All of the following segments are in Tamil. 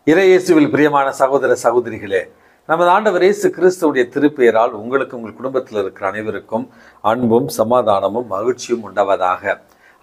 இறையேசுவில் பிரியமான சகோதர சகோதரிகளே, நமது ஆண்டவர் இயேசு கிறிஸ்துவுடைய திருப்பெயரால் உங்களுக்கு உங்கள் குடும்பத்தில் இருக்கிற அனைவருக்கும் அன்பும் சமாதானமும் மகிழ்ச்சியும் உண்டாவதாக.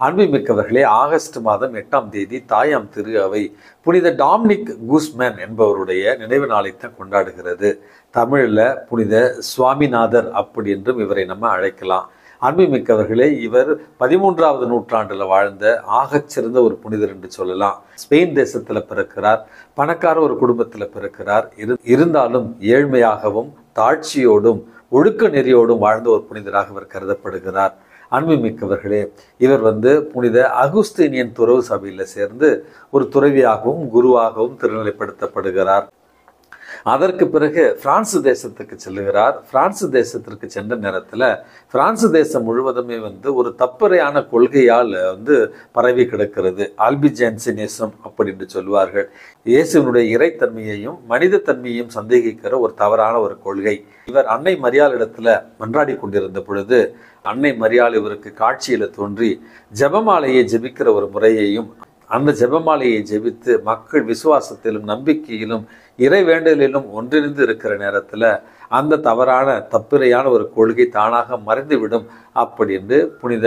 அன்புமிக்கவர்களே, ஆகஸ்ட் மாதம் 8ஆம் தேதி தாயாம் திரு அவை புனித டாமினிக் கூஸ்மேன் என்பவருடைய நினைவு நாளைத்தான் கொண்டாடுகிறது. தமிழில் புனித சுவாமிநாதர் அப்படி என்றும் இவரை நம்ம அழைக்கலாம். அன்புமிக்கவர்களே, இவர் 13வது நூற்றாண்டில் வாழ்ந்த ஆகச்சிறந்த ஒரு புனிதர் என்று சொல்லலாம். ஸ்பெயின் தேசத்தில் பிறக்கிறார். பணக்கார ஒரு குடும்பத்தில் பிறக்கிறார். இருந்தாலும் ஏழ்மையாகவும் தாழ்ச்சியோடும் ஒழுக்க நெறியோடும் வாழ்ந்த ஒரு புனிதராக இவர் கருதப்படுகிறார். அன்புமிக்கவர்களே, இவர் புனித அகுஸ்தீனியன் துறவு சபையில் சேர்ந்து ஒரு துறவியாகவும் குருவாகவும் திருநிலைப்படுத்தப்படுகிறார். அதற்கு பிறகு பிரான்சு தேசத்துக்கு செல்லுகிறார். பிரான்சு தேசத்திற்கு சென்ற நேரத்தில் பிரான்சு தேசம் முழுவதுமே ஒரு தப்பறையான கொள்கையால் பரவி கிடக்கிறது. ஆல்பிஜான்சினிசம் அப்படி என்று சொல்வார்கள். இயேசுவினுடைய இறைத்தன்மையையும் மனித தன்மையையும் சந்தேகிக்கிற ஒரு தவறான ஒரு கொள்கை. இவர் அன்னை மரியாள் இடத்துல மன்றாடி கொண்டிருந்த பொழுது அன்னை மரியாள் இவருக்கு காட்சியில தோன்றி ஜெபமாலையை ஜெபிக்கிற ஒரு முறையையும், அந்த ஜெபமாலையை ஜெபித்து மக்கள் விசுவாசத்திலும் நம்பிக்கையிலும் இறை வேண்டலிலும் ஒன்றிணைந்து இருக்கிற நேரத்தில் அந்த தவறான தப்பிரையான ஒரு கொள்கை தானாக மறைந்துவிடும் அப்படி என்று புனித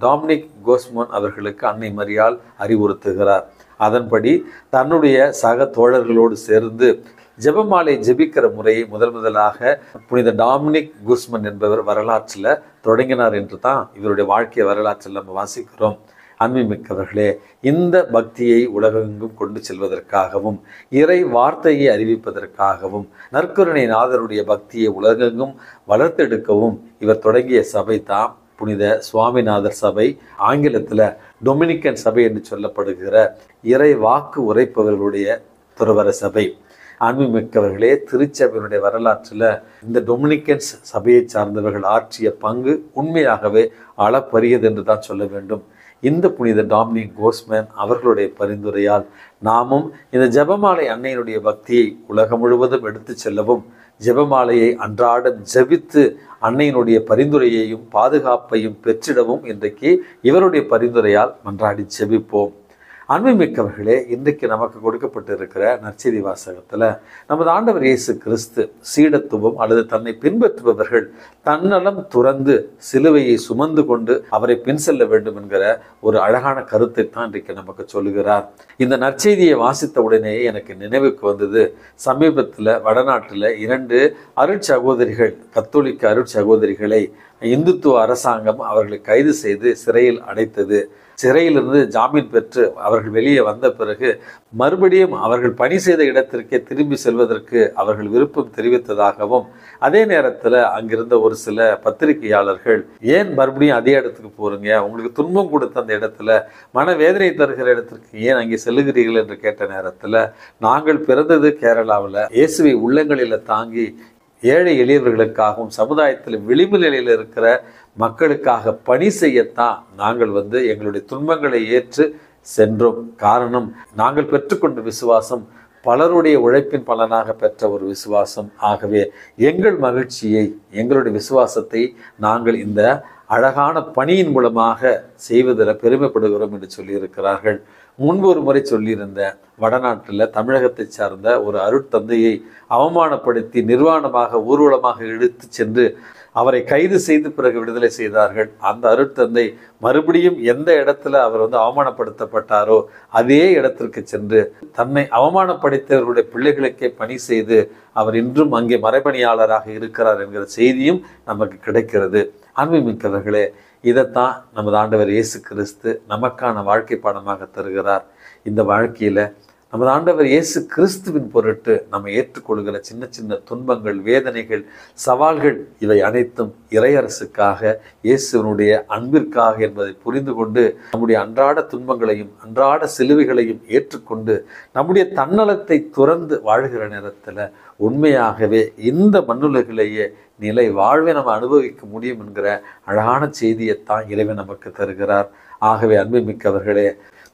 டாமினிக் கூஸ்மேன் அவர்களுக்கு அன்னை மரியாள் அறிவுறுத்துகிறார். அதன்படி தன்னுடைய சக தோழர்களோடு சேர்ந்து ஜெபமாலை ஜெபிக்கிற முறையை முதலாக புனித டாமினிக் கூஸ்மேன் என்பவர் வரலாற்றில் தொடங்கினார் என்று தான் இவருடைய வாழ்க்கை வரலாற்றில் நம்ம வாசிக்கிறோம். அன்புமிக்கவர்களே, இந்த பக்தியை உலகெங்கும் கொண்டு செல்வதற்காகவும் இறை வார்த்தையை அறிவிப்பதற்காகவும் நற்கருணை நாதருடைய பக்தியை உலகெங்கும் வளர்த்தெடுக்கவும் இவர் தொடங்கிய சபை தான் புனித சுவாமிநாதர் சபை. ஆங்கிலத்தில் டொமினிக்கன் சபை என்று சொல்லப்படுகிற இறை வாக்கு உரைப்பவர்களுடைய துறவர சபை. அன்புமிக்கவர்களே, திருச்சபையினுடைய வரலாற்றில் இந்த டொமினிக்கன்ஸ் சபையை சார்ந்தவர்கள் ஆற்றிய பங்கு உண்மையாகவே அளப்பரியது என்று தான் சொல்ல வேண்டும். இந்த புனித டாமினிக் கூஸ்மேன் அவர்களுடைய பரிந்துரையால் நாமும் இந்த ஜெபமாலை அன்னையினுடைய பக்தியை உலகம் முழுவதும் எடுத்து செல்லவும், ஜெபமாலையை அன்றாடம் ஜெபித்து அன்னையினுடைய பரிந்துரையையும் பாதுகாப்பையும் பெற்றிடவும் இன்றைக்கு இவருடைய பரிந்துரையால் மன்றாடி ஜெபிப்போம். அன்புமிக்கவர்களே, இன்றைக்கு நமக்கு கொடுக்கப்பட்டிருக்கிற நற்செய்தி வாசகத்தில் நமது ஆண்டவர் இயேசு கிறிஸ்து சீடத்துவம் அல்லது தன்னை பின்பற்றுபவர்கள் தன்னலம் துறந்து சிலுவையை சுமந்து கொண்டு அவரை பின் செல்ல வேண்டும் என்கிற ஒரு அழகான கருத்தை தான் இன்றைக்கு நமக்கு சொல்லுகிறார். இந்த நற்செய்தியை வாசித்த உடனேயே எனக்கு நினைவுக்கு வந்தது, சமீபத்தில் வடநாட்டில் 2 அருட்சகோதரிகள், கத்தோலிக்க அருட்சகோதரிகளை இந்துத்துவ அரசாங்கம் அவர்களை கைது செய்து சிறையில் அடைத்தது. சிறையிலிருந்து ஜாமீன் பெற்று அவர்கள் வெளியே வந்த பிறகு மறுபடியும் அவர்கள் பணி செய்த இடத்திற்கே திரும்பி செல்வதற்கு அவர்கள் விருப்பம் தெரிவித்ததாகவும், அதே நேரத்தில் அங்கிருந்த ஒரு சில பத்திரிகையாளர்கள், ஏன் மறுபடியும் அதே இடத்துக்கு போறீங்க, உங்களுக்கு துன்பம் கொடுத்த அந்த இடத்துல மனவேதனை தருகிற இடத்திற்கு ஏன் அங்கே செல்லுகிறீர்கள் என்று கேட்ட நேரத்தில், நாங்கள் பிறந்தது கேரளாவில், இயேசுவை உள்ளங்களில் தாங்கி ஏழை எளியவர்களுக்காகவும் சமுதாயத்தில் விளிம்பு நிலையில் இருக்கிற மக்களுக்காக பணி செய்யத்தான் நாங்கள் எங்களுடைய துன்பங்களை ஏற்று சென்றோம். காரணம், நாங்கள் பெற்றுக்கொண்ட விசுவாசம் பலருடைய உழைப்பின் பலனாக பெற்ற ஒரு விசுவாசம். ஆகவே எங்கள் மகிழ்ச்சியை, எங்களுடைய விசுவாசத்தை நாங்கள் இந்த அழகான பணியின் மூலமாக செய்வதில் பெருமைப்படுகிறோம் என்று சொல்லியிருக்கிறார்கள். முன்பு ஒரு முறை சொல்லியிருந்த வடநாட்டில் தமிழகத்தை சார்ந்த ஒரு அருட்தந்தையை அவமானப்படுத்தி நிர்வாணமாக ஊர்வலமாக இழுத்து சென்று அவரை கைது செய்து பிறகு விடுதலை செய்தார்கள். அந்த அருட்தந்தை மறுபடியும் எந்த இடத்துல அவர் அவமானப்படுத்தப்பட்டாரோ அதே இடத்திற்கு சென்று தன்னை அவமானப்படுத்தியவர்களுடைய பிள்ளைகளுக்கே பணி செய்து அவர் இன்றும் அங்கே மறைபணியாளராக இருக்கிறார் என்கிற செய்தியும் நமக்கு கிடைக்கிறது. அன்புமிக்கவர்களே, இதைத்தான் நமது ஆண்டவர் இயேசு கிறிஸ்து நமக்கான வாழ்க்கை பாடமாக தருகிறார். இந்த வாழ்க்கையில் நமது ஆண்டவர் இயேசு கிறிஸ்துவின் பொருட்டு நம்ம ஏற்றுக்கொள்கிற சின்ன சின்ன துன்பங்கள், வேதனைகள், சவால்கள் இவை அனைத்தும் இறையரசுக்காக, இயேசுவினுடைய அன்பிற்காக என்பதை புரிந்து கொண்டு நம்முடைய அன்றாட துன்பங்களையும் அன்றாட சிலுவைகளையும் ஏற்றுக்கொண்டு நம்முடைய தன்னலத்தை துறந்து வாழ்கிற நேரத்தில் உண்மையாகவே இந்த மண்ணுலகிலேயே நிலை வாழ்வை நம்ம அனுபவிக்க முடியும் என்கிற அழகான செய்தியைத்தான் இறைவன் நமக்கு தருகிறார். ஆகவே அன்புமிக்கவர்களே,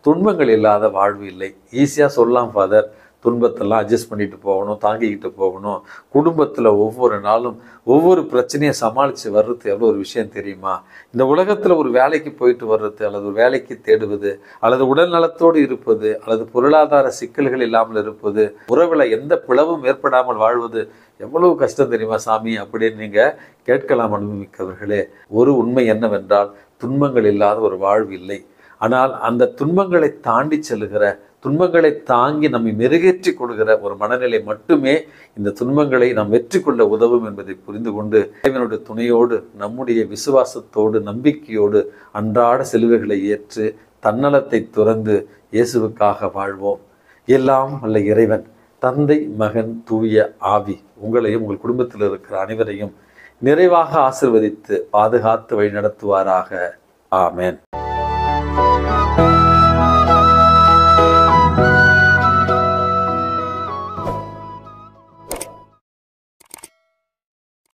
துன்பங்கள் இல்லாத வாழ்வு இல்லை. ஈஸியாக சொல்லலாம் ஃபாதர், துன்பத்தெல்லாம் அட்ஜஸ்ட் பண்ணிட்டு போகணும், தாங்கிக்கிட்டு போகணும். குடும்பத்தில் ஒவ்வொரு நாளும் ஒவ்வொரு பிரச்சனையை சமாளித்து வர்றது எவ்வளோ ஒரு விஷயம் தெரியுமா? இந்த உலகத்தில் ஒரு வேலைக்கு போயிட்டு வர்றது, அல்லது ஒரு வேலைக்கு தேடுவது, அல்லது உடல் நலத்தோடு இருப்பது, அல்லது பொருளாதார சிக்கல்கள் இல்லாமல் இருப்பது, உறவில் எந்த பிளவும் ஏற்படாமல் வாழ்வது எவ்வளவு கஷ்டம் தெரியுமா சாமி அப்படின்னு நீங்கள் கேட்கலாம். அனுபவிக்கவர்களே, ஒரு உண்மை என்னவென்றால் துன்பங்கள் இல்லாத ஒரு வாழ்வு இல்லை. ஆனால் அந்த துன்பங்களை தாண்டி செல்கிற, துன்பங்களை தாங்கி நம்மை மெருகேற்றி கொள்கிற ஒரு மனநிலை மட்டுமே இந்த துன்பங்களை நாம் வெற்றி கொள்ள உதவும் என்பதை புரிந்து கொண்டு இறைவனுடைய துணையோடு, நம்முடைய விசுவாசத்தோடு, நம்பிக்கையோடு அன்றாட சிலுவைகளை ஏற்று தன்னலத்தை துறந்து இயேசுவுக்காக வாழ்வோம். எல்லாம் வல்ல இறைவன் தந்தை, மகன், தூய ஆவி உங்களையும் உங்கள் குடும்பத்தில் இருக்கிற அனைவரையும் நிறைவாக ஆசீர்வதித்து பாதுகாத்து வழி நடத்துவாராக. ஆமென்.